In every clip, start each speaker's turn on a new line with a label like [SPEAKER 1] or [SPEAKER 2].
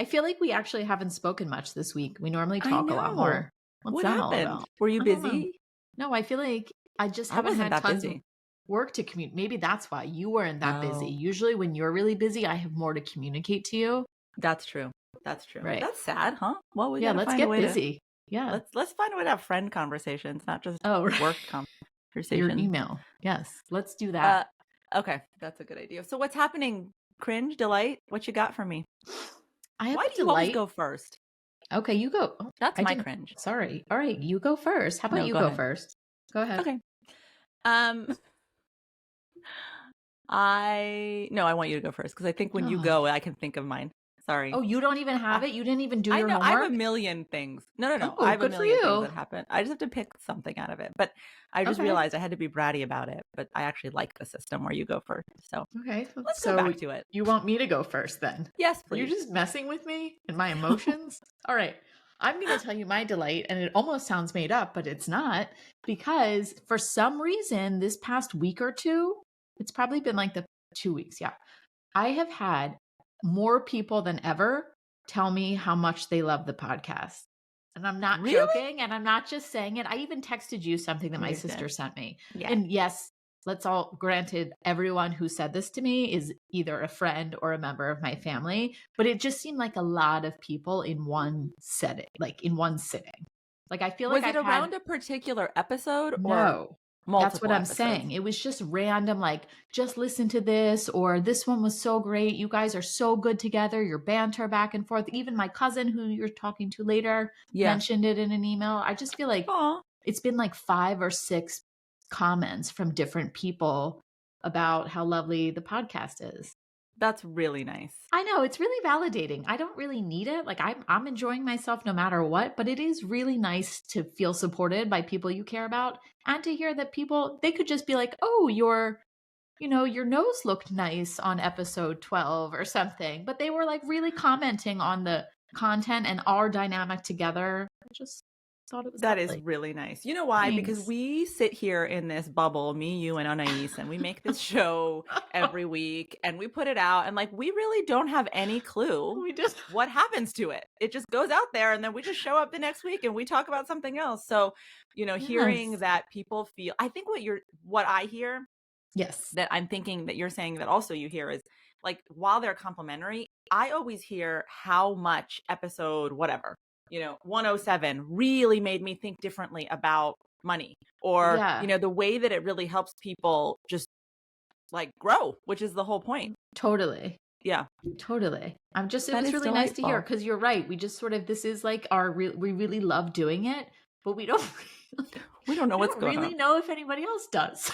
[SPEAKER 1] feel like we actually haven't spoken much this week. We normally
[SPEAKER 2] I
[SPEAKER 1] talk a lot
[SPEAKER 2] know.
[SPEAKER 1] more. What's
[SPEAKER 2] What
[SPEAKER 1] that all
[SPEAKER 2] happened?
[SPEAKER 1] about?
[SPEAKER 2] Were you
[SPEAKER 1] I don't know.
[SPEAKER 2] busy?
[SPEAKER 1] No, I feel like I just
[SPEAKER 2] I
[SPEAKER 1] haven't
[SPEAKER 2] wasn't
[SPEAKER 1] had
[SPEAKER 2] that
[SPEAKER 1] tons of
[SPEAKER 2] busy.
[SPEAKER 1] work to communicate. Maybe that's why you weren't that busy.
[SPEAKER 2] Oh,
[SPEAKER 1] Usually when you're really busy, I have more to communicate to you.
[SPEAKER 2] that's true. That's true.
[SPEAKER 1] Right.
[SPEAKER 2] That's sad, huh? Well, we
[SPEAKER 1] Yeah,
[SPEAKER 2] got to
[SPEAKER 1] let's
[SPEAKER 2] find a
[SPEAKER 1] get
[SPEAKER 2] way to
[SPEAKER 1] busy. Yeah.
[SPEAKER 2] let's find a way to have friend conversations, not just
[SPEAKER 1] Oh, right.
[SPEAKER 2] work
[SPEAKER 1] Your
[SPEAKER 2] conversations.
[SPEAKER 1] email. Yes. Let's do that.
[SPEAKER 2] Okay, that's a good idea. So what's happening? Cringe, delight? What you got for me?
[SPEAKER 1] I have
[SPEAKER 2] Why
[SPEAKER 1] a
[SPEAKER 2] do you always
[SPEAKER 1] delight.
[SPEAKER 2] go first?
[SPEAKER 1] Okay, you go. Oh,
[SPEAKER 2] That's
[SPEAKER 1] I
[SPEAKER 2] my
[SPEAKER 1] didn't.
[SPEAKER 2] cringe.
[SPEAKER 1] Sorry. All right, you go first. How about
[SPEAKER 2] No,
[SPEAKER 1] you
[SPEAKER 2] go
[SPEAKER 1] go
[SPEAKER 2] ahead.
[SPEAKER 1] first? Go ahead.
[SPEAKER 2] Okay. I want you to go first because I think when you
[SPEAKER 1] Oh.
[SPEAKER 2] go, I can think of mine. Sorry.
[SPEAKER 1] Oh, you don't even have
[SPEAKER 2] I,
[SPEAKER 1] it? You didn't even do
[SPEAKER 2] I
[SPEAKER 1] your
[SPEAKER 2] know I have
[SPEAKER 1] homework?
[SPEAKER 2] a million things. No. I
[SPEAKER 1] Oh,
[SPEAKER 2] have a
[SPEAKER 1] good for
[SPEAKER 2] million things
[SPEAKER 1] you.
[SPEAKER 2] that happen. I just have to pick something out of it. But I just
[SPEAKER 1] Okay.
[SPEAKER 2] realized I had to be bratty about it. But I actually like the system where you go first. So
[SPEAKER 1] Okay.
[SPEAKER 2] let's go
[SPEAKER 1] So
[SPEAKER 2] back to it.
[SPEAKER 1] you want me to go first then?
[SPEAKER 2] Yes,
[SPEAKER 1] Are you
[SPEAKER 2] please.
[SPEAKER 1] just messing with me and my emotions? All right. I'm going to tell you my delight, and it almost sounds made up, but it's not, because for some reason, this past week or two, it's probably been like the 2 weeks. Yeah. I have had more people than ever tell me how much they love the podcast. And I'm not
[SPEAKER 2] Really?
[SPEAKER 1] joking, and I'm not just saying it. I even texted you something that my
[SPEAKER 2] You
[SPEAKER 1] sister
[SPEAKER 2] did.
[SPEAKER 1] sent me.
[SPEAKER 2] Yeah.
[SPEAKER 1] And yes, granted, everyone who said this to me is either a friend or a member of my family, but it just seemed like a lot of people in one setting, like in one sitting. Like I feel like
[SPEAKER 2] Was it
[SPEAKER 1] I've had
[SPEAKER 2] around a particular episode or
[SPEAKER 1] no. That's what
[SPEAKER 2] multiple
[SPEAKER 1] I'm
[SPEAKER 2] episodes?
[SPEAKER 1] saying. It was just random, like, just listen to this, or this one was so great. You guys are so good together. Your banter back and forth. Even my cousin, who you're talking to later,
[SPEAKER 2] Yeah.
[SPEAKER 1] mentioned it in an email. I just feel like
[SPEAKER 2] Aw.
[SPEAKER 1] it's been like 5 or 6 comments from different people about how lovely the podcast is.
[SPEAKER 2] That's really nice.
[SPEAKER 1] I know, it's really validating. I don't really need it. Like I'm enjoying myself no matter what, but it is really nice to feel supported by people you care about and to hear that people they could just be like, "Oh, your nose looked nice on episode 12 or something." But they were like really commenting on the content and our dynamic together. I just thought it was
[SPEAKER 2] That is
[SPEAKER 1] lovely.
[SPEAKER 2] really nice. You know why? Because
[SPEAKER 1] Thanks.
[SPEAKER 2] we sit here in this bubble, me, you, and Anais, and we make this show every week and we put it out. And like, we really don't have any clue
[SPEAKER 1] We just
[SPEAKER 2] what happens to it. It just goes out there and then we just show up the next week and we talk about something else. So, hearing
[SPEAKER 1] Yes.
[SPEAKER 2] that people feel, I think what I hear
[SPEAKER 1] Yes.
[SPEAKER 2] that I'm thinking that you're saying that also you hear is like, while they're complimentary, I always hear how much episode whatever, 107 really made me think differently about money, or,
[SPEAKER 1] Yeah.
[SPEAKER 2] the way that it really helps people just like grow, which is the whole point.
[SPEAKER 1] Totally.
[SPEAKER 2] Yeah.
[SPEAKER 1] Totally. It
[SPEAKER 2] That
[SPEAKER 1] was
[SPEAKER 2] is
[SPEAKER 1] really nice to hear,
[SPEAKER 2] delightful.
[SPEAKER 1] because you're right. We just sort of, this is like we really love doing it, but we don't
[SPEAKER 2] We don't know
[SPEAKER 1] we
[SPEAKER 2] what's
[SPEAKER 1] don't
[SPEAKER 2] going
[SPEAKER 1] really
[SPEAKER 2] on.
[SPEAKER 1] know if anybody else does.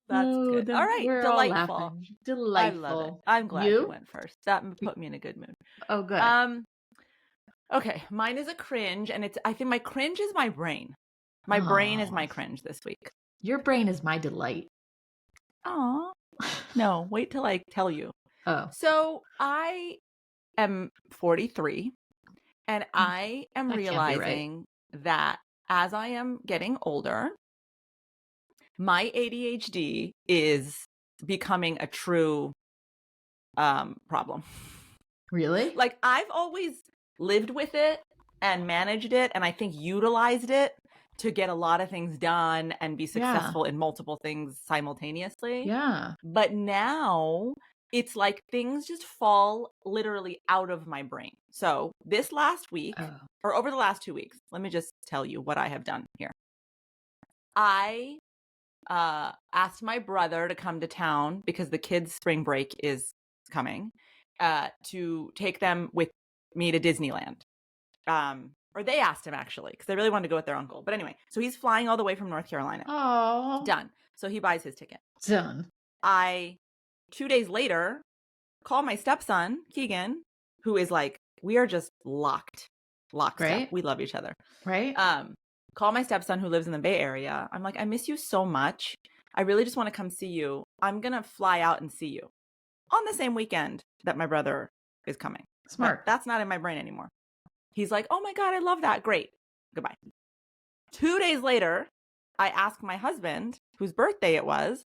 [SPEAKER 2] That's good. All right.
[SPEAKER 1] We're all
[SPEAKER 2] Delightful.
[SPEAKER 1] laughing.
[SPEAKER 2] I
[SPEAKER 1] Delightful.
[SPEAKER 2] love it. I'm glad you went first. That put me in a good mood.
[SPEAKER 1] Oh, good.
[SPEAKER 2] Okay, mine is a cringe, and I think my cringe is my brain. My brain is my cringe this week.
[SPEAKER 1] Your brain is my delight.
[SPEAKER 2] Aw. No, wait till I tell you.
[SPEAKER 1] Oh.
[SPEAKER 2] So I am 43, and I am
[SPEAKER 1] That can't be
[SPEAKER 2] realizing that as I am getting older, my ADHD is becoming a true problem.
[SPEAKER 1] Really?
[SPEAKER 2] Like, I've always lived with it and managed it, and I think utilized it to get a lot of things done and be successful in multiple things simultaneously.
[SPEAKER 1] Yeah.
[SPEAKER 2] But now it's like things just fall literally out of my brain. So this last week, or over the last 2 weeks, let me just tell you what I have done here. I asked my brother to come to town because the kids' spring break is coming, to take them with me to Disneyland. Or they asked him, actually, because they really wanted to go with their uncle. But anyway, so he's flying all the way from North Carolina.
[SPEAKER 1] Oh.
[SPEAKER 2] Done. So he buys his ticket.
[SPEAKER 1] Done.
[SPEAKER 2] 2 days later, call my stepson, Keegan, who is like, we are just lockstep.
[SPEAKER 1] Right.
[SPEAKER 2] We love each other.
[SPEAKER 1] Right.
[SPEAKER 2] Call my stepson who lives in the Bay Area. I'm like, I miss you so much. I really just want to come see you. I'm going to fly out and see you on the same weekend that my brother is coming.
[SPEAKER 1] Smart.
[SPEAKER 2] But that's not in my brain anymore. He's like, oh my God, I love that. Great. Goodbye. 2 days later, I ask my husband, whose birthday it was,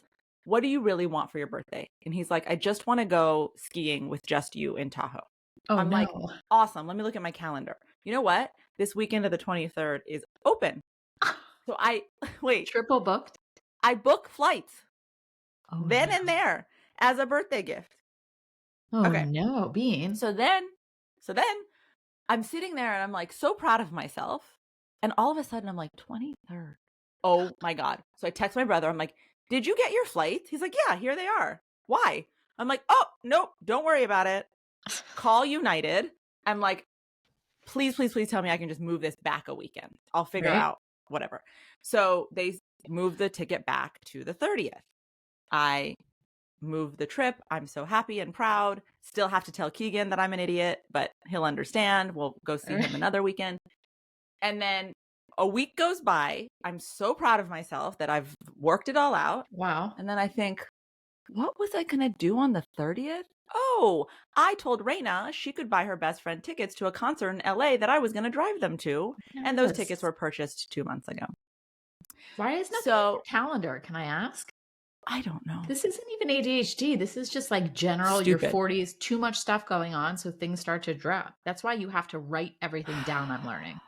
[SPEAKER 2] what do you really want for your birthday? And he's like, I just want to go skiing with just you in Tahoe.
[SPEAKER 1] Oh,
[SPEAKER 2] I'm like,
[SPEAKER 1] no.
[SPEAKER 2] awesome. Let me look at my calendar. You know what? This weekend of the 23rd is open. So wait,
[SPEAKER 1] Triple booked?
[SPEAKER 2] I book flights
[SPEAKER 1] Oh,
[SPEAKER 2] then
[SPEAKER 1] no.
[SPEAKER 2] and there as a birthday gift.
[SPEAKER 1] Oh,
[SPEAKER 2] Okay.
[SPEAKER 1] no, Bean.
[SPEAKER 2] So then I'm sitting there and I'm like so proud of myself. And all of a sudden I'm like, 23rd. Oh my God. So I text my brother. I'm like, did you get your flights? He's like, yeah, here they are. Why? I'm like, oh, nope, don't worry about it. Call United. I'm like, please, please, please tell me I can just move this back a weekend. I'll figure
[SPEAKER 1] Right?
[SPEAKER 2] out whatever. So they moved the ticket back to the 30th. I moved the trip. I'm so happy and proud. Still have to tell Keegan that I'm an idiot, but he'll understand. We'll go see him another weekend. And then a week goes by. I'm so proud of myself that I've worked it all out.
[SPEAKER 1] Wow.
[SPEAKER 2] And then I think, what was I going to do on the 30th? Oh, I told Raina she could buy her best friend tickets to a concert in LA that I was going to drive them to. And those tickets
[SPEAKER 1] Yes.
[SPEAKER 2] were purchased 2 months ago.
[SPEAKER 1] Why is nothing in your
[SPEAKER 2] So
[SPEAKER 1] calendar? Can I ask?
[SPEAKER 2] I don't know.
[SPEAKER 1] This isn't even ADHD. This is just like general, your
[SPEAKER 2] Stupid.
[SPEAKER 1] 40s, too much stuff going on. So things start to drop. That's why you have to write everything down, I'm learning.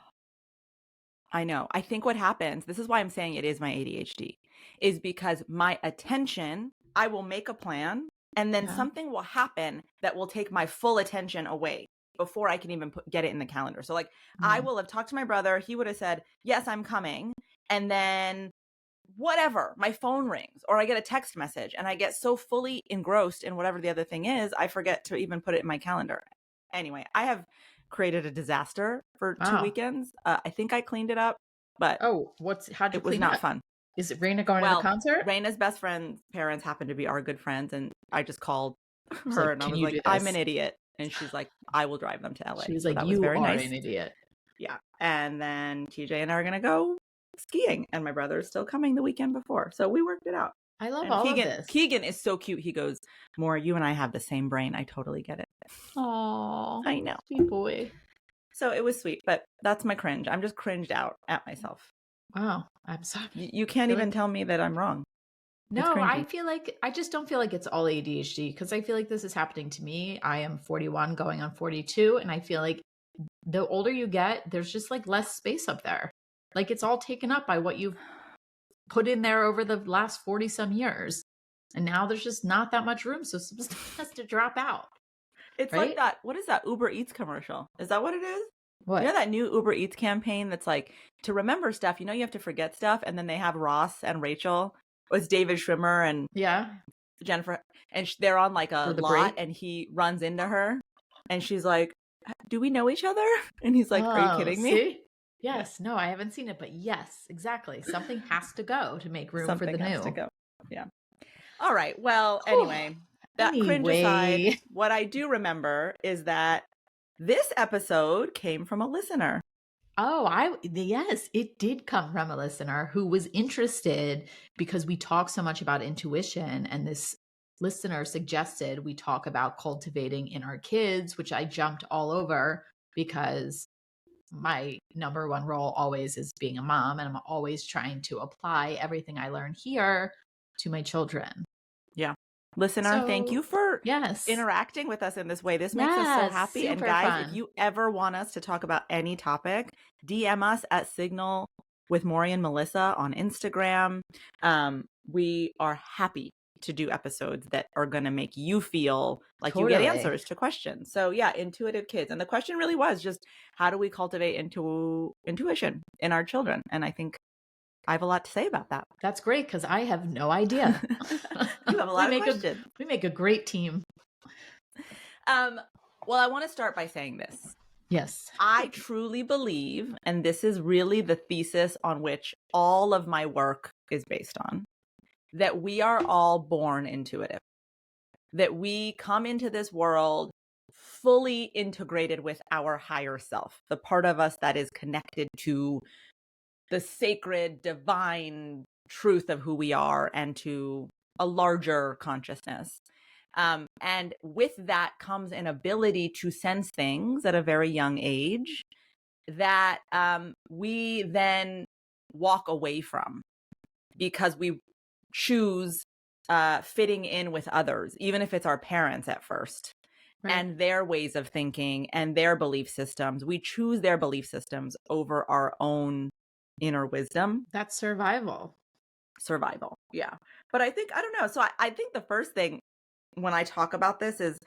[SPEAKER 2] I know. I think what happens, this is why I'm saying it is my ADHD, is because my attention, I will make a plan and then
[SPEAKER 1] Yeah.
[SPEAKER 2] something will happen that will take my full attention away before I can even get it in the calendar. So like I will have talked to my brother. He would have said, yes, I'm coming. And then whatever, my phone rings or I get a text message and I get so fully engrossed in whatever the other thing is, I forget to even put it in my calendar. Anyway, I have created a disaster for 2 weekends. I think I cleaned it up, but
[SPEAKER 1] how'd you
[SPEAKER 2] it was
[SPEAKER 1] clean
[SPEAKER 2] not
[SPEAKER 1] up?
[SPEAKER 2] fun.
[SPEAKER 1] Is it Raina going to the concert?
[SPEAKER 2] Raina's best friend's parents happen to be our good friends, and I just called her
[SPEAKER 1] like,
[SPEAKER 2] and I
[SPEAKER 1] "Can
[SPEAKER 2] was
[SPEAKER 1] you
[SPEAKER 2] like,
[SPEAKER 1] do
[SPEAKER 2] I'm an
[SPEAKER 1] this?"
[SPEAKER 2] idiot. And she's like, I will drive them to LA.
[SPEAKER 1] She was
[SPEAKER 2] So
[SPEAKER 1] like,
[SPEAKER 2] that was
[SPEAKER 1] "You
[SPEAKER 2] very
[SPEAKER 1] are
[SPEAKER 2] nice.
[SPEAKER 1] an idiot."
[SPEAKER 2] Yeah. And then TJ and I are going to go skiing, and my brother is still coming the weekend before. So we worked it out.
[SPEAKER 1] I love
[SPEAKER 2] And
[SPEAKER 1] all of this.
[SPEAKER 2] Keegan is so cute. He goes, Moore, you and I have the same brain. I totally get it.
[SPEAKER 1] Aw,
[SPEAKER 2] I know.
[SPEAKER 1] sweet boy.
[SPEAKER 2] So it was sweet, but that's my cringe. I'm just cringed out at myself.
[SPEAKER 1] Wow. I'm sorry.
[SPEAKER 2] You can't even tell me that I'm wrong.
[SPEAKER 1] No, I feel like I just don't feel like it's all ADHD because I feel like this is happening to me. I am 41 going on 42, and I feel like the older you get, there's just like less space up there. Like it's all taken up by what you've put in there over the last 40 some years. And now there's just not that much room. So some stuff has to drop out.
[SPEAKER 2] It's
[SPEAKER 1] right?
[SPEAKER 2] like that. What is that Uber Eats commercial? Is that what it is?
[SPEAKER 1] What?
[SPEAKER 2] You know that new Uber Eats campaign that's like to remember stuff, you have to forget stuff. And then they have Ross and Rachel. It's David Schwimmer and Jennifer. And they're on like a lot and he runs into her. And she's like, do we know each other? And he's like, are you kidding me?
[SPEAKER 1] See? Yes. No, I haven't seen it. But yes, exactly. Something has to go to make room for the new.
[SPEAKER 2] Something has to go. Yeah. All right. Well, anyway, that cringe aside, what I do remember is that this episode came from a listener.
[SPEAKER 1] Oh, yes, it did come from a listener who was interested because we talk so much about intuition, and this listener suggested we talk about cultivating in our kids, which I jumped all over because my number one role always is being a mom, and I'm always trying to apply everything I learn here to my children.
[SPEAKER 2] Yeah. Listener, thank you for interacting with us in this way. This makes us so happy. And guys,
[SPEAKER 1] fun.
[SPEAKER 2] if you ever want us to talk about any topic, DM us at Signal with Mory and Melissa on Instagram. We are happy to do episodes that are going to make you feel like you get answers to questions. So yeah, intuitive kids. And the question really was just, how do we cultivate intuition in our children? And I think I have a lot to say about that.
[SPEAKER 1] That's great because I have no idea.
[SPEAKER 2] You have a lot of questions.
[SPEAKER 1] We make a great team.
[SPEAKER 2] Well, I want to start by saying this.
[SPEAKER 1] Yes.
[SPEAKER 2] I truly believe, and this is really the thesis on which all of my work is based on, that we are all born intuitive. That we come into this world fully integrated with our higher self, the part of us that is connected to the sacred, divine truth of who we are and to a larger consciousness. And with that comes an ability to sense things at a very young age that we then walk away from because we choose fitting in with others, even if it's our parents at first,
[SPEAKER 1] Right.
[SPEAKER 2] and their ways of thinking and their belief systems. We choose their belief systems over our own inner wisdom.
[SPEAKER 1] That's survival.
[SPEAKER 2] Survival. Yeah. But I think, I don't know. So I think the first thing when I talk about this is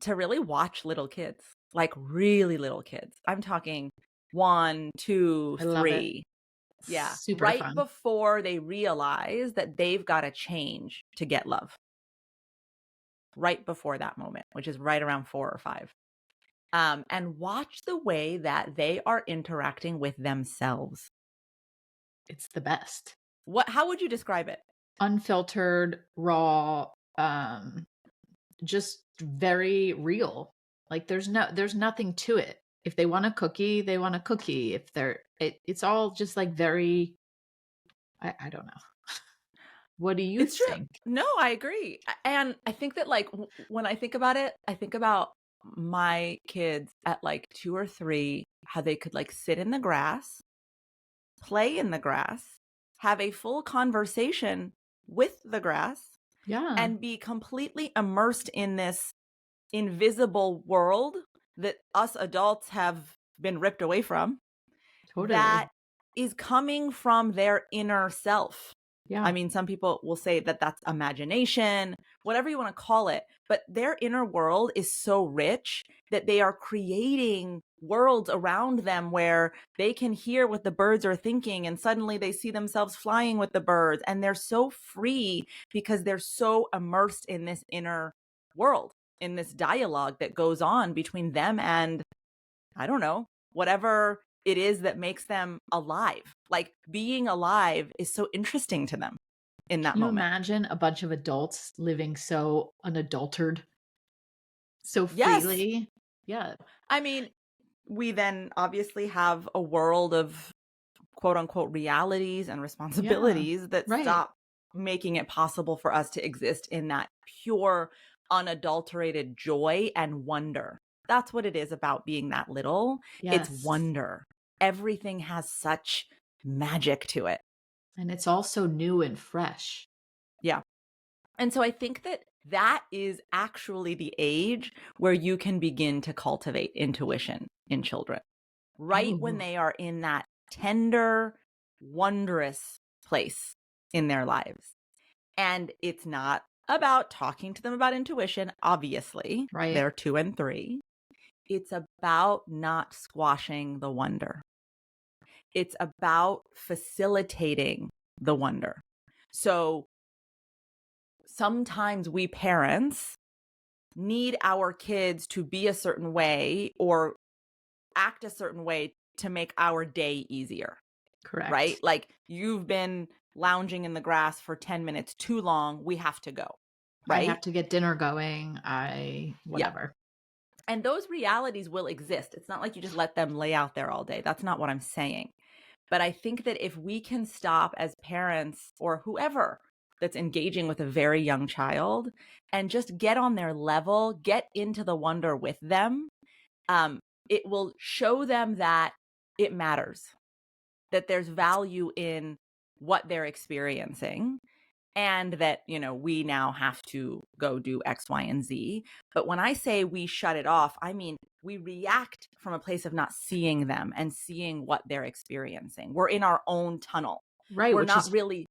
[SPEAKER 2] to really watch little kids, like really little kids. I'm talking one, two,
[SPEAKER 1] I love it.
[SPEAKER 2] three. Yeah.
[SPEAKER 1] Super
[SPEAKER 2] Right
[SPEAKER 1] fun.
[SPEAKER 2] before they realize that they've got to change to get love. Right before that moment, which is right around 4 or 5. And watch the way that they are interacting with themselves.
[SPEAKER 1] It's the best.
[SPEAKER 2] How would you describe it?
[SPEAKER 1] Unfiltered, raw, just very real. Like there's nothing to it. If they want a cookie, they want a cookie. If it's all just like very, I don't know. What do you
[SPEAKER 2] It's true.
[SPEAKER 1] think?
[SPEAKER 2] No, I agree. And I think that, like, when I think about it, I think about my kids at like 2 or 3, how they could like sit in the grass, play in the grass, have a full conversation with the grass,
[SPEAKER 1] Yeah,
[SPEAKER 2] and be completely immersed in this invisible world that us adults have been ripped away from,
[SPEAKER 1] totally.
[SPEAKER 2] that is coming from their inner self. I
[SPEAKER 1] Yeah.
[SPEAKER 2] mean, some people will say that that's imagination, whatever you want to call it, but their inner world is so rich that they are creating worlds around them where they can hear what the birds are thinking, and suddenly they see themselves flying with the birds, and they're so free because they're so immersed in this inner world, in this dialogue that goes on between them and, I don't know, whatever it is that makes them alive. Like, being alive is so interesting to them in that
[SPEAKER 1] Can you
[SPEAKER 2] moment.
[SPEAKER 1] imagine a bunch of adults living so unadulterated, so
[SPEAKER 2] Yes.
[SPEAKER 1] freely? Yeah.
[SPEAKER 2] I mean, we then obviously have a world of quote unquote realities and
[SPEAKER 1] Yeah.
[SPEAKER 2] responsibilities that
[SPEAKER 1] Right.
[SPEAKER 2] stop making it possible for us to exist in that pure, unadulterated joy and wonder. That's what it is about being that little. It's
[SPEAKER 1] Yes.
[SPEAKER 2] wonder. Everything has such magic to it.
[SPEAKER 1] And it's all so new and fresh.
[SPEAKER 2] Yeah. And so I think that that is actually the age where you can begin to cultivate intuition in children, right when
[SPEAKER 1] Oh,
[SPEAKER 2] they are in that tender, wondrous place in their lives. And it's not about talking to them about intuition, obviously.
[SPEAKER 1] right.
[SPEAKER 2] They're 2 and 3. It's about not squashing the wonder. It's about facilitating the wonder. So sometimes we parents need our kids to be a certain way or act a certain way to make our day easier, right?
[SPEAKER 1] Correct.
[SPEAKER 2] Like, you've been lounging in the grass for 10 minutes too long. We have to go,
[SPEAKER 1] I have
[SPEAKER 2] right?
[SPEAKER 1] to get dinner going.
[SPEAKER 2] Yeah.
[SPEAKER 1] Whatever.
[SPEAKER 2] And those realities will exist. It's not like you just let them lay out there all day. That's not what I'm saying. But I think that if we can stop as parents or whoever that's engaging with a very young child and just get on their level, get into the wonder with them, um, it will show them that it matters, that there's value in what they're experiencing, and that, we now have to go do X, Y, and Z. But when I say we shut it off, I mean we react from a place of not seeing them and seeing what they're experiencing. We're in our own tunnel.
[SPEAKER 1] Right,
[SPEAKER 2] We're
[SPEAKER 1] which
[SPEAKER 2] not
[SPEAKER 1] is
[SPEAKER 2] really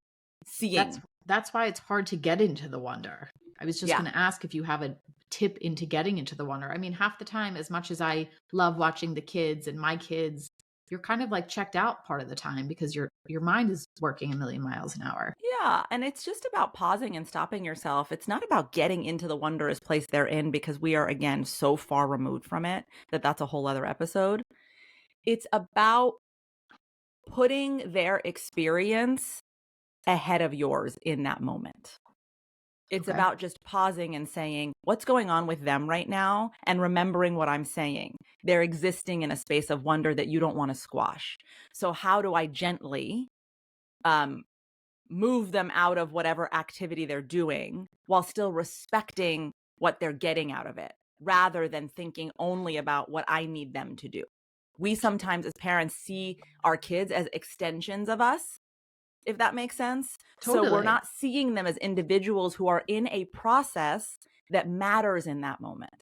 [SPEAKER 1] that's
[SPEAKER 2] seeing.
[SPEAKER 1] that's why it's hard to get into the wonder. I was just
[SPEAKER 2] Yeah.
[SPEAKER 1] going to ask if you have a tip into getting into the wonder. I mean, half the time, as much as I love watching the kids and my kids, you're kind of like checked out part of the time because your mind is working a million miles an hour.
[SPEAKER 2] Yeah. And it's just about pausing and stopping yourself. It's not about getting into the wondrous place they're in, because we are, again, so far removed from it that that's a whole other episode. It's about putting their experience ahead of yours in that moment. It's
[SPEAKER 1] Okay.
[SPEAKER 2] about just pausing and saying, what's going on with them right now? And remembering what I'm saying. They're existing in a space of wonder that you don't want to squash. So how do I gently um, move them out of whatever activity they're doing while still respecting what they're getting out of it, rather than thinking only about what I need them to do? We sometimes as parents see our kids as extensions of us, if that makes sense. So we're
[SPEAKER 1] Totally.
[SPEAKER 2] not seeing them as individuals who are in a process that matters in that moment.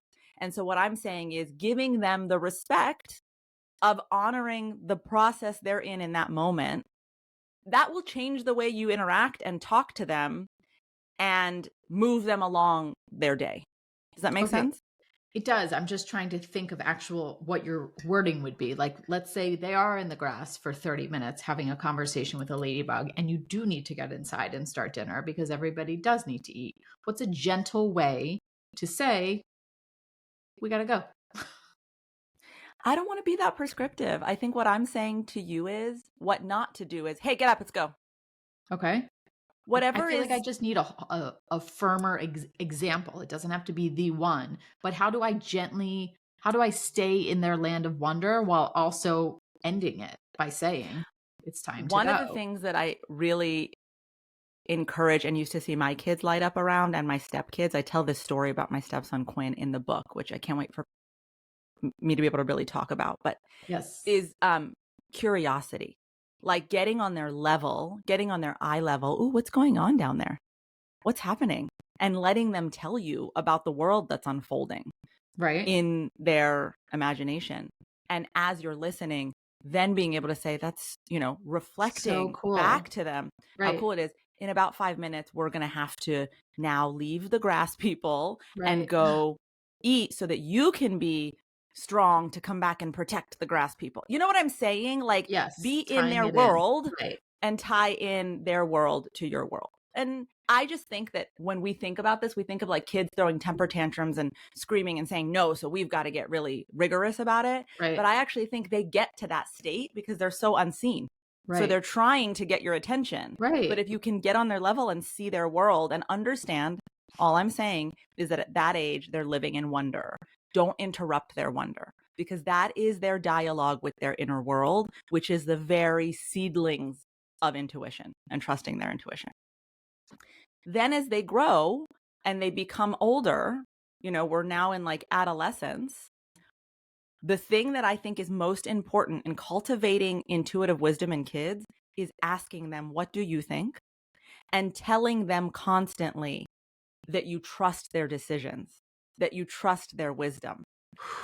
[SPEAKER 2] And so what I'm saying is giving them the respect of honoring the process they're in that moment. That will change the way you interact and talk to them and move them along their day. Does that make
[SPEAKER 1] Okay.
[SPEAKER 2] sense?
[SPEAKER 1] It does. I'm just trying to think of actual what your wording would be. Like, let's say they are in the grass for 30 minutes having a conversation with a ladybug, and you do need to get inside and start dinner because everybody does need to eat. What's a gentle way to say, we got to go?
[SPEAKER 2] I don't want to be that prescriptive. I think what I'm saying to you is what not to do is, hey, get up, let's go.
[SPEAKER 1] Okay. I
[SPEAKER 2] Whatever
[SPEAKER 1] feel like I
[SPEAKER 2] is,
[SPEAKER 1] just need a firmer example. It doesn't have to be the one, but how do I stay in their land of wonder while also ending it by saying it's time to
[SPEAKER 2] one of the
[SPEAKER 1] go?
[SPEAKER 2] things that I really encourage and used to see my kids light up around and my stepkids. I tell this story about my stepson Quinn in the book, which I can't wait for me to be able to really talk about, but
[SPEAKER 1] Yes.
[SPEAKER 2] is curiosity. Like getting on their level, getting on their eye level. Ooh, what's going on down there? What's happening? And letting them tell you about the world that's unfolding
[SPEAKER 1] Right.
[SPEAKER 2] in their imagination. And as you're listening, then being able to say, that's,
[SPEAKER 1] So
[SPEAKER 2] reflecting
[SPEAKER 1] cool.
[SPEAKER 2] back to them how
[SPEAKER 1] Right.
[SPEAKER 2] cool it is. In about 5 minutes, we're going to have to now leave the grass people and
[SPEAKER 1] Right.
[SPEAKER 2] go eat so that you can be strong to come back and protect the grass people. You know what I'm saying? Like,
[SPEAKER 1] Yes.
[SPEAKER 2] be in
[SPEAKER 1] Tying
[SPEAKER 2] their
[SPEAKER 1] it in.
[SPEAKER 2] world
[SPEAKER 1] Right.
[SPEAKER 2] and tie in their world to your world. And I just think that when we think about this, we think of like kids throwing temper tantrums and screaming and saying no. So we've got to get really rigorous about it.
[SPEAKER 1] Right.
[SPEAKER 2] But I actually think they get to that state because they're so unseen. So
[SPEAKER 1] Right.
[SPEAKER 2] they're trying to get your attention. But
[SPEAKER 1] Right.
[SPEAKER 2] if you can get on their level and see their world and understand, all I'm saying is that at that age, they're living in wonder. Don't interrupt their wonder because that is their dialogue with their inner world, which is the very seedlings of intuition and trusting their intuition. Then as they grow and they become older, we're now in like adolescence. The thing that I think is most important in cultivating intuitive wisdom in kids is asking them, what do you think? And telling them constantly that you trust their decisions, that you trust their wisdom.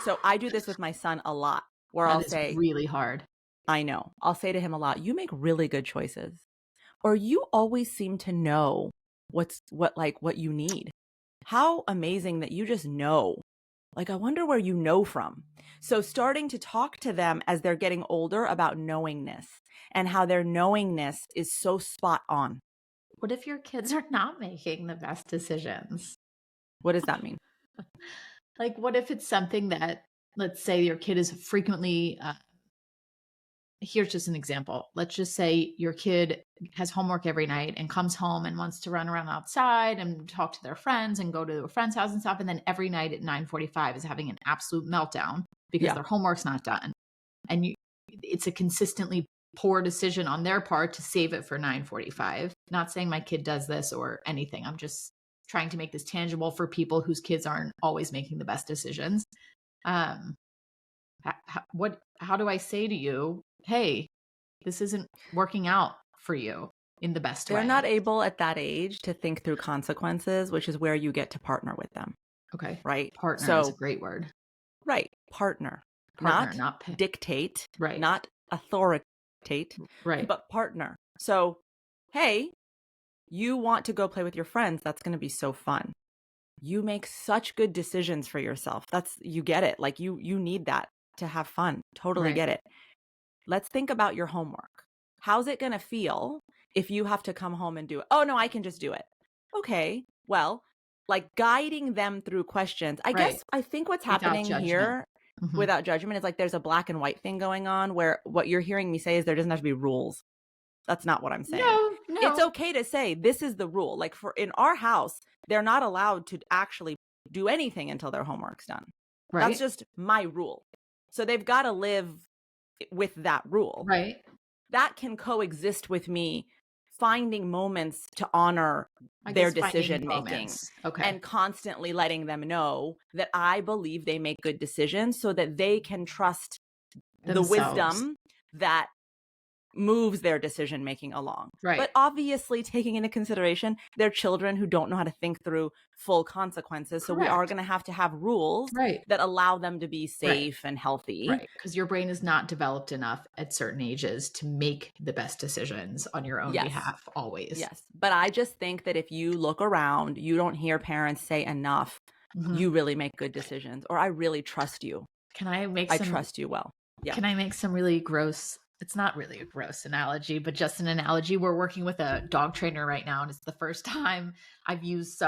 [SPEAKER 2] So I do this with my son a lot where
[SPEAKER 1] That
[SPEAKER 2] I'll
[SPEAKER 1] is
[SPEAKER 2] say,
[SPEAKER 1] really hard.
[SPEAKER 2] I know, I'll say to him a lot, you make really good choices. Or you always seem to know what you need. How amazing that you just know. Like, I wonder where you know from. So starting to talk to them as they're getting older about knowingness and how their knowingness is so spot on.
[SPEAKER 1] What if your kids are not making the best decisions?
[SPEAKER 2] What does that mean?
[SPEAKER 1] Like, what if it's something that, let's say, your kid is frequently, here's just an example. Let's just say your kid has homework every night and comes home and wants to run around outside and talk to their friends and go to a friend's house and stuff. And then every night at 9:45 is having an absolute meltdown because
[SPEAKER 2] Yeah.
[SPEAKER 1] their homework's not done. And it's a consistently poor decision on their part to save it for 9:45. Not saying my kid does this or anything. I'm just trying to make this tangible for people whose kids aren't always making the best decisions. Um, how do I say to you, hey, this isn't working out for you in the best
[SPEAKER 2] They're
[SPEAKER 1] way?
[SPEAKER 2] not able at that age to think through consequences, which is where you get to partner with them.
[SPEAKER 1] Okay.
[SPEAKER 2] Right.
[SPEAKER 1] Partner is a
[SPEAKER 2] So,
[SPEAKER 1] great word.
[SPEAKER 2] right. Partner,
[SPEAKER 1] Partner,
[SPEAKER 2] not
[SPEAKER 1] not pick.
[SPEAKER 2] dictate,
[SPEAKER 1] Right.
[SPEAKER 2] not authoritate,
[SPEAKER 1] Right.
[SPEAKER 2] but partner. So, hey, you want to go play with your friends. That's going to be so fun. You make such good decisions for yourself. You get it. Like you need that to have fun. Totally
[SPEAKER 1] Right.
[SPEAKER 2] get it. Let's think about your homework. How's it going to feel if you have to come home and do it? Oh, no, I can just do it. Okay. Well, like guiding them through questions.
[SPEAKER 1] Right.
[SPEAKER 2] I think what's
[SPEAKER 1] Without
[SPEAKER 2] happening
[SPEAKER 1] judgment.
[SPEAKER 2] here
[SPEAKER 1] Mhm.
[SPEAKER 2] without judgment is like there's a black and white thing going on where what you're hearing me say is there doesn't have to be rules. That's not what I'm saying.
[SPEAKER 1] No,
[SPEAKER 2] It's
[SPEAKER 1] no.
[SPEAKER 2] okay to say this is the rule. Like for in our house, they're not allowed to actually do anything until their homework's done. That's
[SPEAKER 1] Right.
[SPEAKER 2] just my rule. So they've got to live with that rule.
[SPEAKER 1] Right.
[SPEAKER 2] That can coexist with me finding moments to honor
[SPEAKER 1] I
[SPEAKER 2] their
[SPEAKER 1] guess finding
[SPEAKER 2] decision making
[SPEAKER 1] moments. Okay.
[SPEAKER 2] and constantly letting them know that I believe they make good decisions so that they can trust the
[SPEAKER 1] Themselves.
[SPEAKER 2] wisdom that moves their decision making along.
[SPEAKER 1] Right.
[SPEAKER 2] But obviously taking into consideration they're children who don't know how to think through full consequences. So we are
[SPEAKER 1] Correct.
[SPEAKER 2] going to have rules
[SPEAKER 1] Right.
[SPEAKER 2] that allow them to be
[SPEAKER 1] Right.
[SPEAKER 2] safe and healthy.
[SPEAKER 1] Right. Because your brain is not developed enough at certain ages to make the best decisions on your own
[SPEAKER 2] Yes.
[SPEAKER 1] behalf always.
[SPEAKER 2] Yes. But I just think that if you look around, you don't hear parents say enough,
[SPEAKER 1] Mhm.
[SPEAKER 2] you really make good decisions, or I really trust you.
[SPEAKER 1] Can I make
[SPEAKER 2] I
[SPEAKER 1] some
[SPEAKER 2] trust you well. Yeah.
[SPEAKER 1] Can I make some really gross, it's not really a gross analogy, but just an analogy. We're working with a dog trainer right now, and it's the first time I've used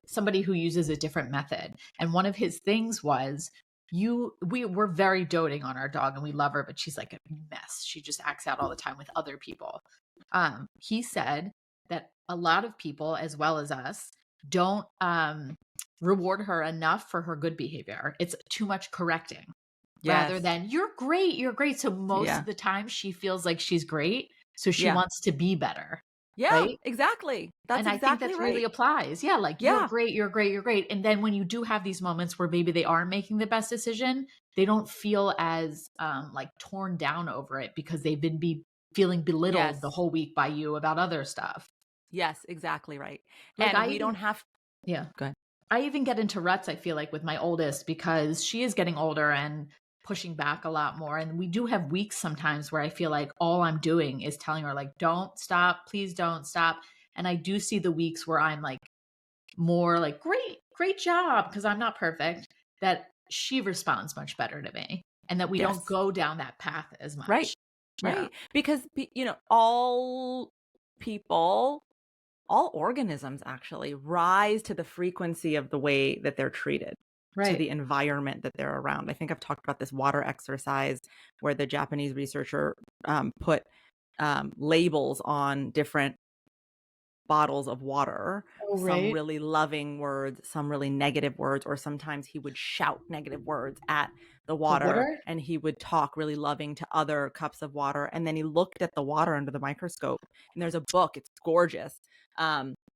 [SPEAKER 1] somebody who uses a different method. And one of his things was we're very doting on our dog and we love her, but she's like a mess. She just acts out all the time with other people. He said that a lot of people, as well as us, don't reward her enough for her good behavior. It's too much correcting rather
[SPEAKER 2] Yes.
[SPEAKER 1] than you're great, you're great. So most
[SPEAKER 2] Yeah.
[SPEAKER 1] of the time she feels like she's great. So she
[SPEAKER 2] Yeah.
[SPEAKER 1] wants to be better.
[SPEAKER 2] Yeah,
[SPEAKER 1] Right.
[SPEAKER 2] exactly. That's
[SPEAKER 1] And I think
[SPEAKER 2] exactly
[SPEAKER 1] that really
[SPEAKER 2] right.
[SPEAKER 1] applies. Yeah. Like you're
[SPEAKER 2] Yeah.
[SPEAKER 1] great, you're great, you're great. And then when you do have these moments where maybe they are making the best decision, they don't feel as like torn down over it because they've been feeling belittled the
[SPEAKER 2] Yes.
[SPEAKER 1] whole week by you about other stuff.
[SPEAKER 2] Yes, exactly right.
[SPEAKER 1] Like
[SPEAKER 2] And we don't have
[SPEAKER 1] yeah.
[SPEAKER 2] go ahead.
[SPEAKER 1] I even get into ruts, I feel like, with my oldest because she is getting older and pushing back a lot more. And we do have weeks sometimes where I feel like all I'm doing is telling her, like, don't stop, please don't stop. And I do see the weeks where I'm like more like, great, great job, because I'm not perfect, that she responds much better to me and that we don't
[SPEAKER 2] Yes.
[SPEAKER 1] go down that path as
[SPEAKER 2] Right.
[SPEAKER 1] much. Yeah.
[SPEAKER 2] Right. Because all people, all organisms actually rise to the frequency of the way that they're treated, to
[SPEAKER 1] Right.
[SPEAKER 2] the environment that they're around. I think I've talked about this water exercise where the Japanese researcher put labels on different bottles of water,
[SPEAKER 1] Oh,
[SPEAKER 2] some
[SPEAKER 1] right.
[SPEAKER 2] really loving words, some really negative words, or sometimes he would shout negative words at the
[SPEAKER 1] The
[SPEAKER 2] water
[SPEAKER 1] water?
[SPEAKER 2] and he would talk really loving to other cups of water. And then he looked at the water under the microscope. And there's a book, it's gorgeous,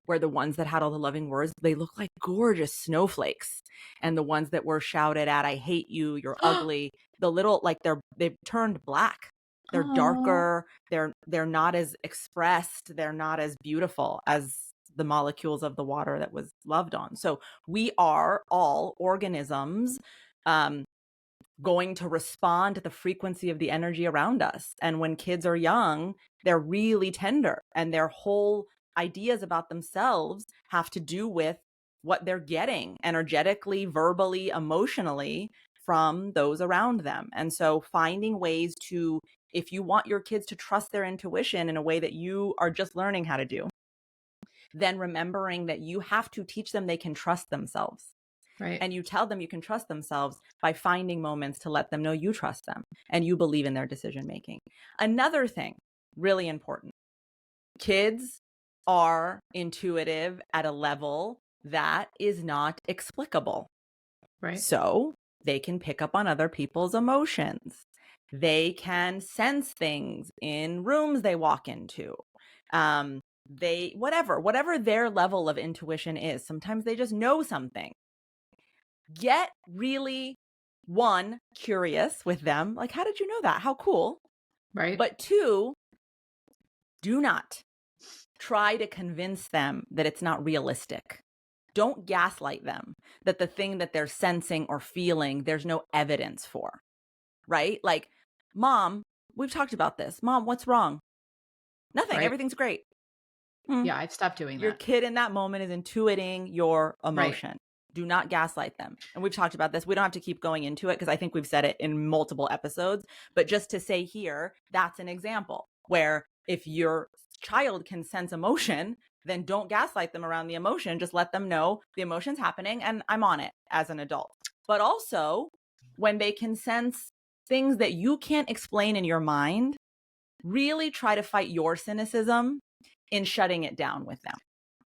[SPEAKER 2] where the ones that had all the loving words, they look like gorgeous snowflakes. And the ones that were shouted at, I hate you, you're ugly, the little, like they've turned black. They're
[SPEAKER 1] Oh,
[SPEAKER 2] darker, they're not as expressed, they're not as beautiful as the molecules of the water that was loved on. So we are all organisms going to respond to the frequency of the energy around us. And when kids are young, they're really tender and their whole ideas about themselves have to do with what they're getting energetically, verbally, emotionally from those around them. And so finding ways to, if you want your kids to trust their intuition in a way that you are just learning how to do, then remembering that you have to teach them they can trust themselves.
[SPEAKER 1] right.
[SPEAKER 2] And you tell them you can trust themselves by finding moments to let them know you trust them and you believe in their decision making. Another thing, really important, kids are intuitive at a level that is not explicable.
[SPEAKER 1] Right.
[SPEAKER 2] So they can pick up on other people's emotions. They can sense things in rooms they walk into. Whatever their level of intuition is, sometimes they just know something. Get really, one, curious with them. Like, how did you know that? How cool.
[SPEAKER 1] Right.
[SPEAKER 2] But two, do not try to convince them that it's not realistic. Don't gaslight them that the thing that they're sensing or feeling, there's no evidence for, right? Like, Mom, we've talked about this. Mom, what's wrong? Nothing.
[SPEAKER 1] Right.
[SPEAKER 2] Everything's great. Hmm.
[SPEAKER 1] Yeah. I've stopped doing
[SPEAKER 2] Your
[SPEAKER 1] that.
[SPEAKER 2] kid in that moment is intuiting your
[SPEAKER 1] Right.
[SPEAKER 2] emotion. Do not gaslight them. And we've talked about this. We don't have to keep going into it because I think we've said it in multiple episodes. But just to say here, that's an example where if your child can sense emotion, then don't gaslight them around the emotion. Just let them know the emotion's happening and I'm on it as an adult. But also, when they can sense things that you can't explain in your mind, really try to fight your cynicism in shutting it down with them.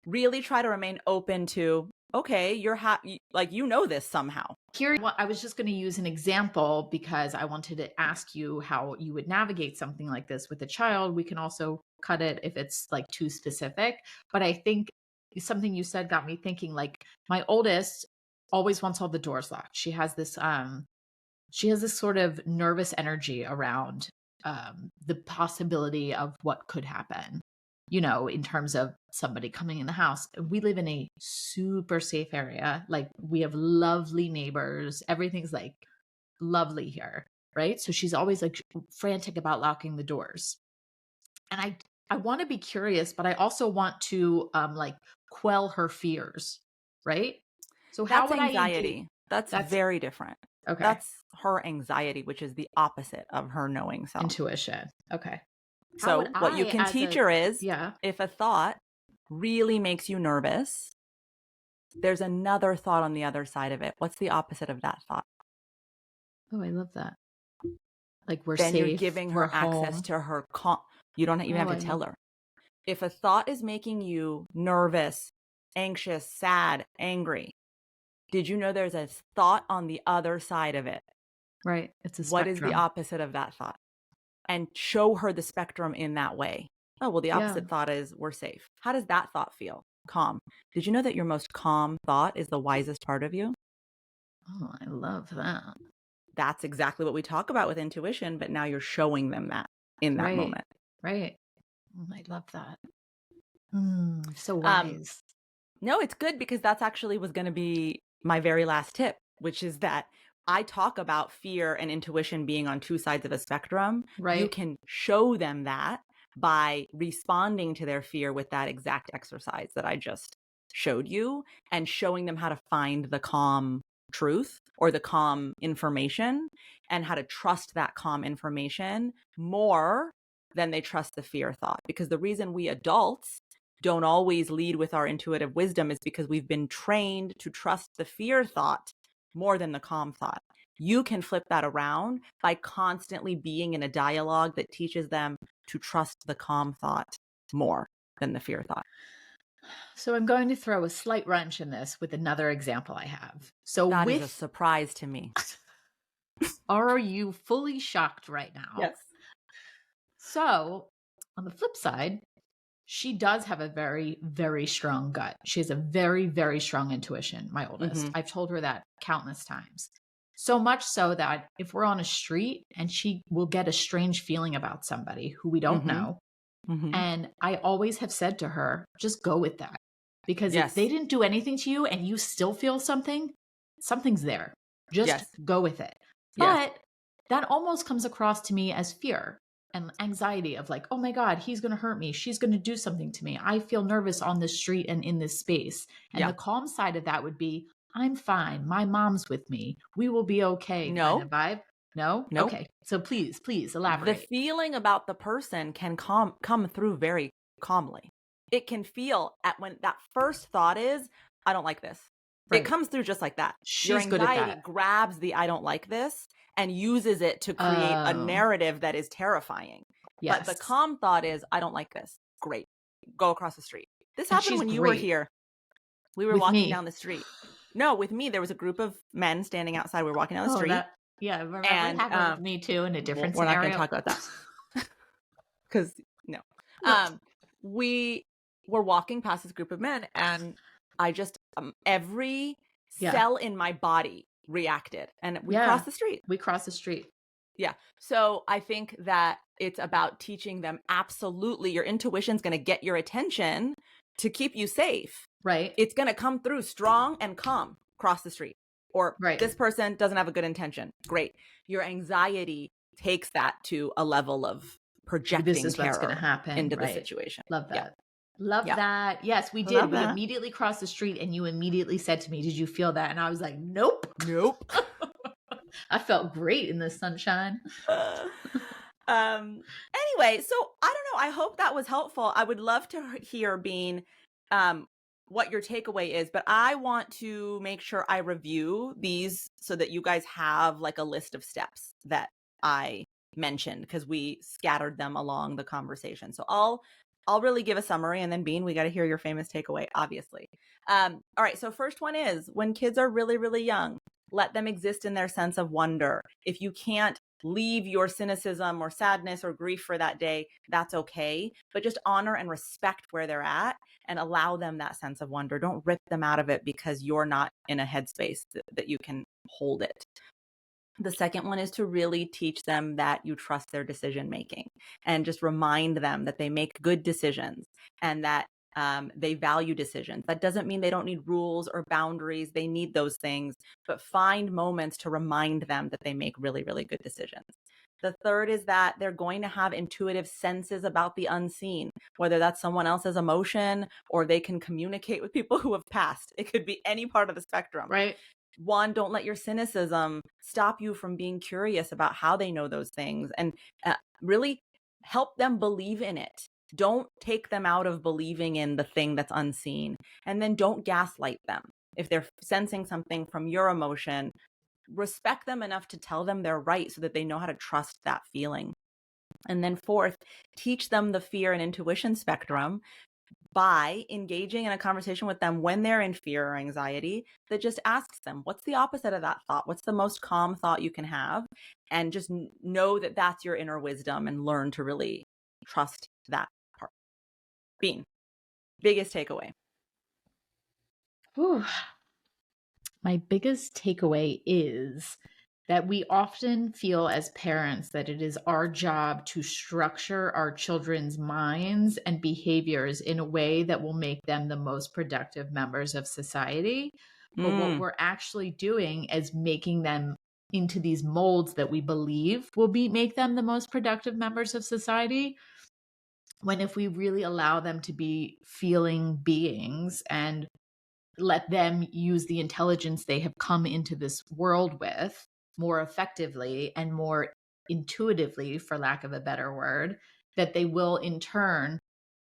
[SPEAKER 2] Really try to remain open to, okay, you're happy, like, this somehow.
[SPEAKER 1] Here, I was just going to use an example because I wanted to ask you how you would navigate something like this with a child. We can also cut it if it's like too specific. But I think something you said got me thinking, like my oldest always wants all the doors locked. She has this sort of nervous energy around the possibility of what could happen, you know, in terms of somebody coming in the house. We live in a super safe area. Like, we have lovely neighbors. Everything's like lovely here, right? So she's always like frantic about locking the doors. And I want to be curious, but I also want to like quell her fears, right? So how
[SPEAKER 2] That's
[SPEAKER 1] would I engage?
[SPEAKER 2] anxiety. That's
[SPEAKER 1] That's
[SPEAKER 2] very different.
[SPEAKER 1] okay.
[SPEAKER 2] That's her anxiety, which is the opposite of her knowing self.
[SPEAKER 1] Intuition. Okay. How would
[SPEAKER 2] So what you
[SPEAKER 1] I,
[SPEAKER 2] can
[SPEAKER 1] as
[SPEAKER 2] teach
[SPEAKER 1] a,
[SPEAKER 2] her is,
[SPEAKER 1] yeah.
[SPEAKER 2] if a thought really makes you nervous, there's another thought on the other side of it. What's the opposite of that thought?
[SPEAKER 1] Oh, I love that. Like, we're
[SPEAKER 2] Then you're
[SPEAKER 1] safe,
[SPEAKER 2] giving
[SPEAKER 1] we're
[SPEAKER 2] her access
[SPEAKER 1] home.
[SPEAKER 2] to her you don't even have
[SPEAKER 1] Oh,
[SPEAKER 2] to
[SPEAKER 1] I
[SPEAKER 2] tell
[SPEAKER 1] love,
[SPEAKER 2] her. If a thought is making you nervous, anxious, sad, angry, did you know there's a thought on the other side of it?
[SPEAKER 1] right. It's a
[SPEAKER 2] What is the
[SPEAKER 1] spectrum.
[SPEAKER 2] opposite of that thought? And show her the spectrum in that way. Oh, well, the
[SPEAKER 1] Yeah.
[SPEAKER 2] opposite thought is we're safe. How does that thought feel? Calm. Did you know that your most calm thought is the wisest part of you?
[SPEAKER 1] Oh, I love that.
[SPEAKER 2] That's exactly what we talk about with intuition, but now you're showing them that in that
[SPEAKER 1] Right.
[SPEAKER 2] moment.
[SPEAKER 1] Right. Oh, I love that. So
[SPEAKER 2] Um,
[SPEAKER 1] wise.
[SPEAKER 2] no, it's good because that's actually was going to be my very last tip, which is that I talk about fear and intuition being on two sides of a spectrum. You
[SPEAKER 1] Right.
[SPEAKER 2] can show them that by responding to their fear with that exact exercise that I just showed you, and showing them how to find the calm truth or the calm information, and how to trust that calm information more than they trust the fear thought. Because the reason we adults don't always lead with our intuitive wisdom is because we've been trained to trust the fear thought more than the calm thought. You can flip that around by constantly being in a dialogue that teaches them to trust the calm thought more than the fear thought.
[SPEAKER 1] So I'm going to throw a slight wrench in this with another example I have. So
[SPEAKER 2] That is a
[SPEAKER 1] with,
[SPEAKER 2] surprise to me.
[SPEAKER 1] are you fully shocked right now?
[SPEAKER 2] Yes.
[SPEAKER 1] So on the flip side, she does have a very, very strong gut. She has a very, very strong intuition, my oldest.
[SPEAKER 2] Mm-hmm.
[SPEAKER 1] I've told her that countless times. So much so that if we're on a street and she will get a strange feeling about somebody who we don't
[SPEAKER 2] Mm-hmm.
[SPEAKER 1] know,
[SPEAKER 2] Mm-hmm.
[SPEAKER 1] and I always have said to her, just go with that. Because if they
[SPEAKER 2] Yes.
[SPEAKER 1] didn't do anything to you and you still feel something, something's there. Just
[SPEAKER 2] Yes.
[SPEAKER 1] go with it.
[SPEAKER 2] Yes.
[SPEAKER 1] But that almost comes across to me as fear and anxiety of like, oh my God, he's going to hurt me. She's going to do something to me. I feel nervous on this street and in this space. And
[SPEAKER 2] Yeah.
[SPEAKER 1] the calm side of that would be, I'm fine. My mom's with me. We will be okay kind of
[SPEAKER 2] No.
[SPEAKER 1] vibe. No?
[SPEAKER 2] Nope.
[SPEAKER 1] Okay. So please
[SPEAKER 2] The
[SPEAKER 1] elaborate.
[SPEAKER 2] feeling about the person can come through very calmly. It can feel at when that first thought is, I don't like this. It
[SPEAKER 1] Right.
[SPEAKER 2] comes through just like that. Your
[SPEAKER 1] She's good at
[SPEAKER 2] anxiety
[SPEAKER 1] that.
[SPEAKER 2] grabs the I don't like this and uses it to create a
[SPEAKER 1] Oh,
[SPEAKER 2] narrative that is terrifying. But the
[SPEAKER 1] yes.
[SPEAKER 2] calm thought is, I don't like this. Great. Go across the street. This
[SPEAKER 1] And
[SPEAKER 2] happened
[SPEAKER 1] she's
[SPEAKER 2] when you were
[SPEAKER 1] great
[SPEAKER 2] here. We were
[SPEAKER 1] with
[SPEAKER 2] walking
[SPEAKER 1] me.
[SPEAKER 2] down the street. No, with me, there was a group of men standing outside. We were walking down the
[SPEAKER 1] Oh,
[SPEAKER 2] street.
[SPEAKER 1] that, yeah, remember it
[SPEAKER 2] And
[SPEAKER 1] happened with me too in a
[SPEAKER 2] well,
[SPEAKER 1] different
[SPEAKER 2] we're not going to
[SPEAKER 1] scenario.
[SPEAKER 2] talk about that. Because no,
[SPEAKER 1] Look,
[SPEAKER 2] we were walking past this group of men, and I just every
[SPEAKER 1] yeah,
[SPEAKER 2] cell in my body reacted, and we
[SPEAKER 1] yeah,
[SPEAKER 2] crossed the street.
[SPEAKER 1] we crossed the street.
[SPEAKER 2] Yeah, so I think that it's about teaching them absolutely your intuition's going to get your attention to keep you safe.
[SPEAKER 1] Right,
[SPEAKER 2] It's going to come through strong and calm. Cross the street, or
[SPEAKER 1] right.
[SPEAKER 2] this person doesn't have a good intention. Great, your anxiety takes that to a level of
[SPEAKER 1] This
[SPEAKER 2] projecting
[SPEAKER 1] is what's going to
[SPEAKER 2] terror
[SPEAKER 1] happen.
[SPEAKER 2] into the
[SPEAKER 1] Right.
[SPEAKER 2] situation.
[SPEAKER 1] Love
[SPEAKER 2] Yeah.
[SPEAKER 1] that. Love
[SPEAKER 2] Yeah.
[SPEAKER 1] that. Yes, we
[SPEAKER 2] I
[SPEAKER 1] did.
[SPEAKER 2] love
[SPEAKER 1] We
[SPEAKER 2] that.
[SPEAKER 1] immediately crossed the street and you immediately said to me, did you feel that? And I was like, nope.
[SPEAKER 2] Nope.
[SPEAKER 1] I felt great in the sunshine.
[SPEAKER 2] Anyway, so I don't know. I hope that was helpful. I would love to hear, Bean, what your takeaway is, but I want to make sure I review these so that you guys have like a list of steps that I mentioned, because we scattered them along the conversation. So I'll really give a summary, and then Bean, we got to hear your famous takeaway, obviously. All right. So first one is, when kids are really, really young, let them exist in their sense of wonder. If you can't leave your cynicism or sadness or grief for that day, that's okay. But just honor and respect where they're at and allow them that sense of wonder. Don't rip them out of it because you're not in a headspace that you can hold it. The second one is to really teach them that you trust their decision making, and just remind them that they make good decisions, and that they value decisions. That doesn't mean they don't need rules or boundaries. They need those things, but find moments to remind them that they make really, really good decisions. The third is that they're going to have intuitive senses about the unseen, whether that's someone else's emotion or they can communicate with people who have passed. It could be any part of the spectrum.
[SPEAKER 1] Right.
[SPEAKER 2] One, don't let your cynicism stop you from being curious about how they know those things, and really help them believe in it. Don't take them out of believing in the thing that's unseen. And then don't gaslight them. If they're sensing something from your emotion, respect them enough to tell them they're right so that they know how to trust that feeling. And then fourth, teach them the fear and intuition spectrum by engaging in a conversation with them when they're in fear or anxiety that just asks them, what's the opposite of that thought? What's the most calm thought you can have? And just know that that's your inner wisdom, and learn to really trust that part. Bean, biggest takeaway.
[SPEAKER 1] Whew. My biggest takeaway is that we often feel as parents that it is our job to structure our children's minds and behaviors in a way that will make them the most productive members of society. But what we're actually doing is making them into these molds that we believe will make them the most productive members of society. When if we really allow them to be feeling beings and let them use the intelligence they have come into this world with more effectively and more intuitively, for lack of a better word, that they will in turn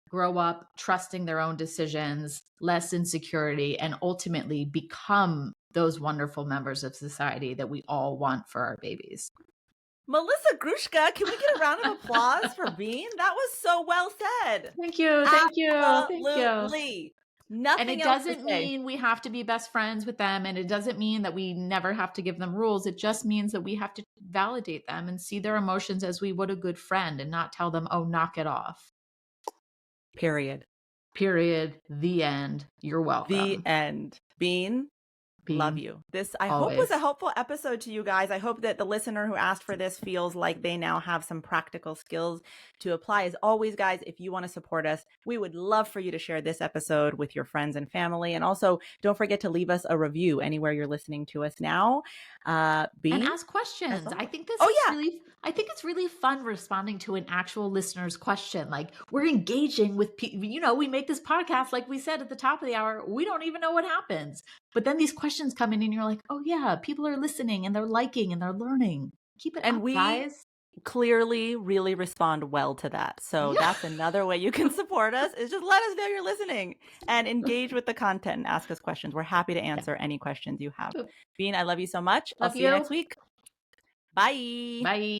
[SPEAKER 1] grow up trusting their own decisions, less insecurity, and ultimately become those wonderful members of society that we all want for our babies.
[SPEAKER 2] Melissa Grushka, can we get a round of applause for Bean? That was so well said.
[SPEAKER 1] Thank you. Thank you. Thank you.
[SPEAKER 2] Absolutely. Nothing
[SPEAKER 1] And it
[SPEAKER 2] else to
[SPEAKER 1] doesn't
[SPEAKER 2] say.
[SPEAKER 1] mean we have to be best friends with them. And it doesn't mean that we never have to give them rules. It just means that we have to validate them and see their emotions as we would a good friend, and not tell them, oh, knock it off.
[SPEAKER 2] Period.
[SPEAKER 1] Period. The end. You're welcome.
[SPEAKER 2] The end. Bean, love you. This, I hope, was a helpful episode to you guys. I hope that the listener who asked for this feels like they now have some practical skills to apply. As always, guys, if you want to support us, we would love for you to share this episode with your friends and family. And also, don't forget to leave us a review anywhere you're listening to us now. Bean,
[SPEAKER 1] and ask questions. I think this I think it's really fun responding to an actual listener's question. Like, we're engaging with people. We make this podcast, like we said at the top of the hour, we don't even know what happens. But then these questions come in and you're like, oh yeah, people are listening and they're liking and they're learning. Keep it up, guys.
[SPEAKER 2] Clearly really respond well to that. So that's another way you can support us, is just let us know you're listening and engage with the content and ask us questions. We're happy to answer any questions you have. Bean, I love you so much. I'll see you next week. Bye.
[SPEAKER 1] Bye.